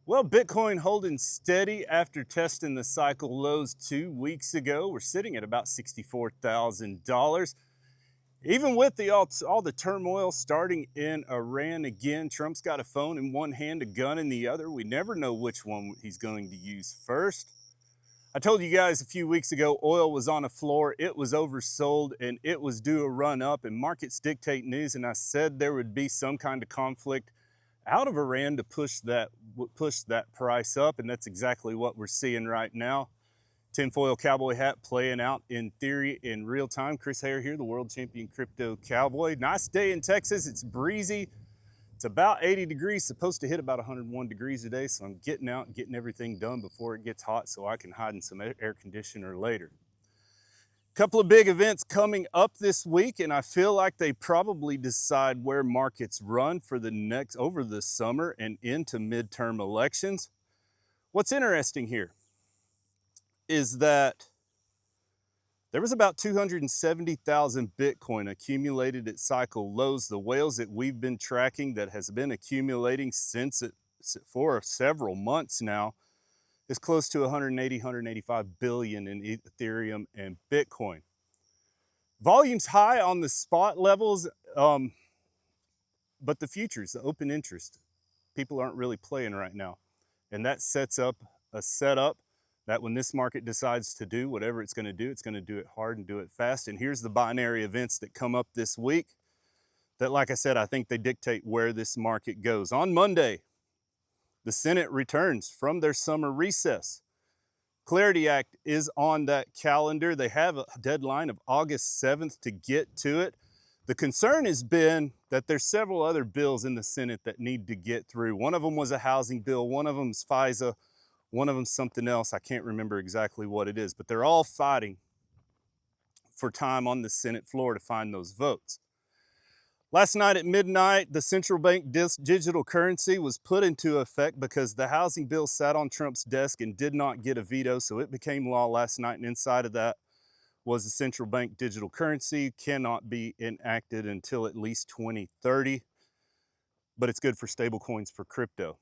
Well, Bitcoin holding steady after testing the cycle lows 2 weeks ago. We're sitting at about $64,000. Even with all the turmoil starting in Iran again, Trump's got a phone in one hand, a gun in the other. We never know which one he's going to use first. I told you guys a few weeks ago, oil was on a floor, it was oversold, and it was due a run up, and markets dictate news, and I said there would be some kind of conflict out of Iran to push that price up, and that's exactly what we're seeing right now. Tinfoil cowboy hat playing out in theory in real time. Chris Hare here, the world champion crypto cowboy. Nice day in Texas. It's breezy. It's about 80 degrees, supposed to hit about 101 degrees today, so I'm getting out and getting everything done before it gets hot so I can hide in some air conditioner later. Couple of big events coming up this week, and I feel like they probably decide where markets run for over the summer and into midterm elections. What's interesting here is that there was about 270,000 Bitcoin accumulated at cycle lows, the whales that we've been tracking that has been accumulating for several months now is close to 180, 185 billion in Ethereum and Bitcoin. Volume's high on the spot levels, but the futures, the open interest, people aren't really playing right now. And that sets up a setup that when this market decides to do whatever it's going to do it hard and do it fast. And here's the binary events that come up this week that, like I said, I think they dictate where this market goes. On Monday, the Senate returns from their summer recess. Clarity Act is on that calendar. They have a deadline of August 7th to get to it. The concern has been that there's several other bills in the Senate that need to get through. One of them was a housing bill, one of them's FISA, one of them's something else. I can't remember exactly what it is, but they're all fighting for time on the Senate floor to find those votes. Last night at midnight, the central bank digital currency was put into effect because the housing bill sat on Trump's desk and did not get a veto, so it became law last night, and inside of that was the central bank digital currency, cannot be enacted until at least 2030, but it's good for stable coins for crypto.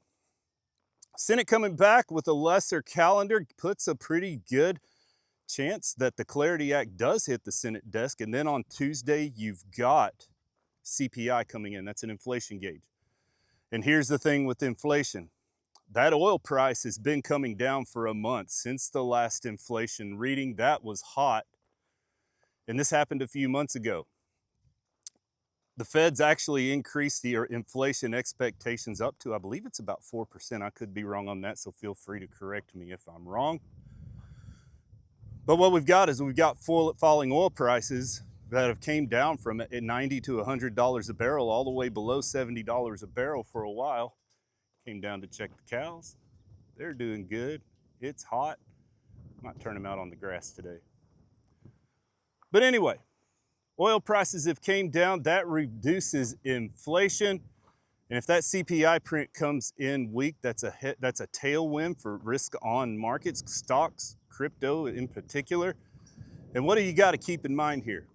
Senate coming back with a lesser calendar puts a pretty good chance that the Clarity Act does hit the Senate desk, and then on Tuesday, you've got CPI coming in. That's an inflation gauge. And here's the thing with inflation. That oil price has been coming down for a month since the last inflation reading. That was hot. And this happened a few months ago. The Fed's actually increased the inflation expectations up to, I believe it's about 4%. I could be wrong on that, so feel free to correct me if I'm wrong. But what we've got is we've got falling oil prices that have came down from $90 to $100 a barrel all the way below $70 a barrel for a while. Came down to check the cows. They're doing good. It's hot. Might turn them out on the grass today. But anyway, oil prices have came down. That reduces inflation. And if that CPI print comes in weak, that's a tailwind for risk on markets, stocks, crypto in particular. And what do you got to keep in mind here?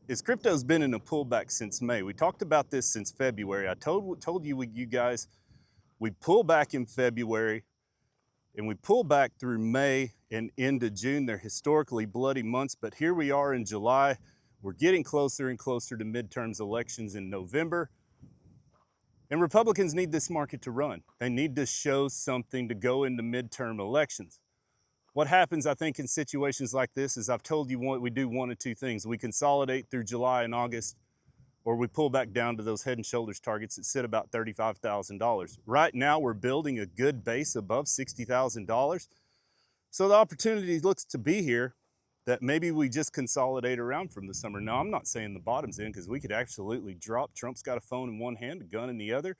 Is crypto's been in a pullback since May. We talked about this since February. I told you guys, we pull back in February and we pull back through May and into June. They're historically bloody months, but here we are in July. We're getting closer and closer to midterms elections in November. And Republicans need this market to run. They need to show something to go into midterm elections. What happens, I think, in situations like this is I've told you we do one of two things. We consolidate through July and August, or we pull back down to those head and shoulders targets that sit about $35,000. Right now, we're building a good base above $60,000. So the opportunity looks to be here that maybe we just consolidate around from the summer. Now, I'm not saying the bottom's in because we could absolutely drop. Trump's got a phone in one hand, a gun in the other.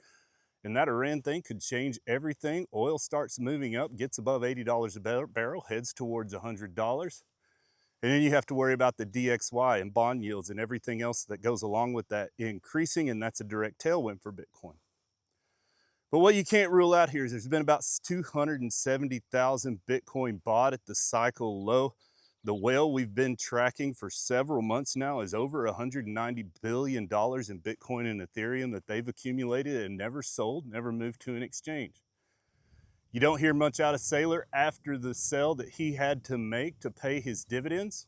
And that Iran thing could change everything. Oil starts moving up, gets above $80 a barrel, heads towards $100. And then you have to worry about the DXY and bond yields and everything else that goes along with that increasing, and that's a direct tailwind for Bitcoin. But what you can't rule out here is there's been about 270,000 Bitcoin bought at the cycle low. The whale we've been tracking for several months now is over $190 billion in Bitcoin and Ethereum that they've accumulated and never sold, never moved to an exchange. You don't hear much out of Saylor after the sell that he had to make to pay his dividends.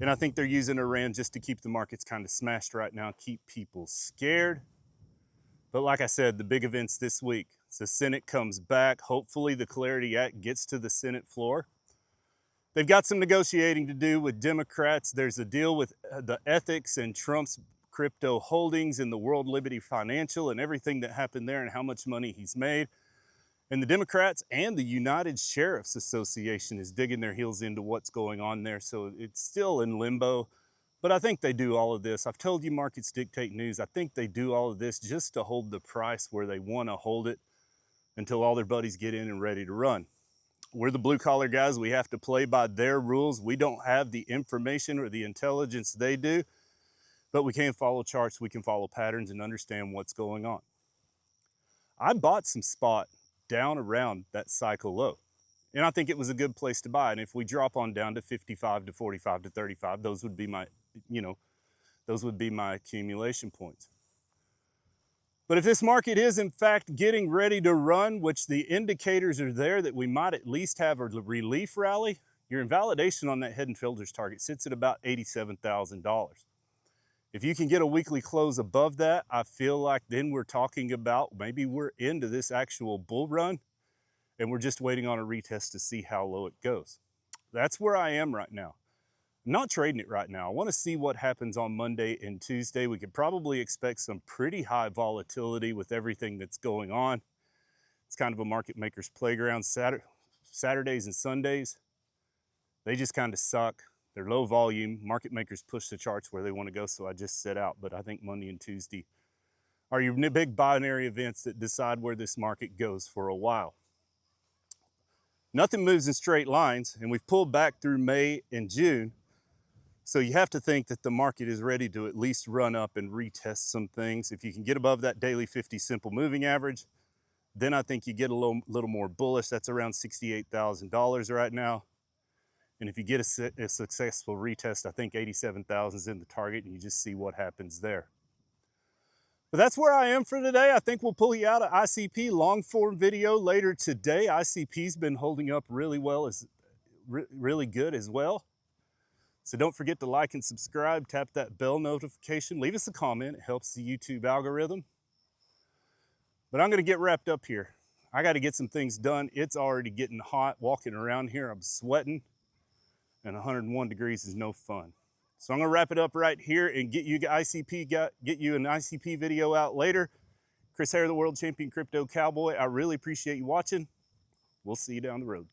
And I think they're using Iran just to keep the markets kind of smashed right now, keep people scared. But like I said, the big events this week, the Senate comes back. Hopefully the Clarity Act gets to the Senate floor. They've got some negotiating to do with Democrats. There's a deal with the ethics and Trump's crypto holdings and the World Liberty Financial and everything that happened there and how much money he's made. And the Democrats and the United Sheriffs Association is digging their heels into what's going on there. So it's still in limbo, but I think they do all of this. I've told you markets dictate news. I think they do all of this just to hold the price where they want to hold it until all their buddies get in and ready to run. We're the blue collar guys. We have to play by their rules. We don't have the information or the intelligence they do, but we can follow charts. We can follow patterns and understand what's going on. I bought some spot down around that cycle low. And I think it was a good place to buy. And if we drop on down to 55 to 45 to 35, those would be my, those would be my accumulation points. But if this market is in fact getting ready to run, which the indicators are there that we might at least have a relief rally, your invalidation on that head and shoulders target sits at about $87,000. If you can get a weekly close above that, I feel like then we're talking about maybe we're into this actual bull run and we're just waiting on a retest to see how low it goes. That's where I am right now. I'm not trading it right now. I want to see what happens on Monday and Tuesday. We could probably expect some pretty high volatility with everything that's going on. It's kind of a market maker's playground. Saturdays and Sundays, they just kind of suck. They're low volume. Market makers push the charts where they want to go, so I just sit out. But I think Monday and Tuesday are your big binary events that decide where this market goes for a while. Nothing moves in straight lines, and we've pulled back through May and June. So you have to think that the market is ready to at least run up and retest some things. If you can get above that daily 50 simple moving average, then I think you get a little more bullish. That's around $68,000 right now. And if you get a successful retest, I think 87,000 is in the target, and you just see what happens there. But that's where I am for today. I think we'll pull you out of ICP long form video later today. ICP's been holding up really well, really good as well. So don't forget to like and subscribe, tap that bell notification, leave us a comment. It helps the YouTube algorithm. But I'm gonna get wrapped up here. I gotta get some things done. It's already getting hot walking around here. I'm sweating. And 101 degrees is no fun. So I'm gonna wrap it up right here and get you an ICP video out later. Chris Hare, the World Champion Crypto Cowboy. I really appreciate you watching. We'll see you down the road.